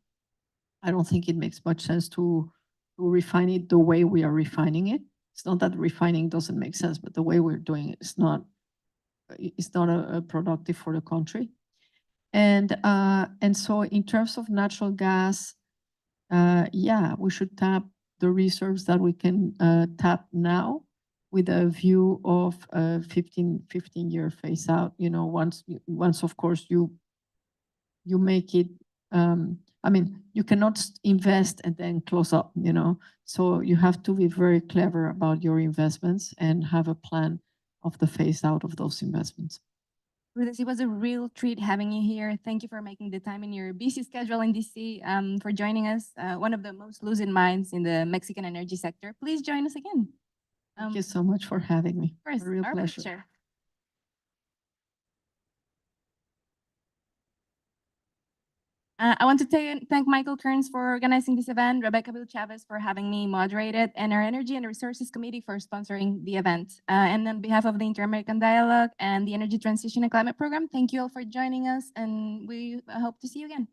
I don't think it makes much sense to refine it the way we are refining it. It's not that refining doesn't make sense, but the way we're doing it is not productive for the country. And so in terms of natural gas, yeah, we should tap the reserves that we can tap now with a view of a 15-year phase out. Once of course you make it, you cannot invest and then close up, so you have to be very clever about your investments and have a plan of the phase out of those investments. Lourdes, it was a real treat having you here. Thank you for making the time in your busy schedule in DC, for joining us, one of the most lucid minds in the Mexican energy sector. Please join us again. Thank you so much for having me. Of course, A real our pleasure. pleasure. I want to thank Michael Kearns for organizing this event, Rebecca Bill Chavez for having me moderate it, and our Energy and Resources Committee for sponsoring the event. And on behalf of the Inter-American Dialogue and the Energy Transition and Climate Program, thank you all for joining us, and we hope to see you again.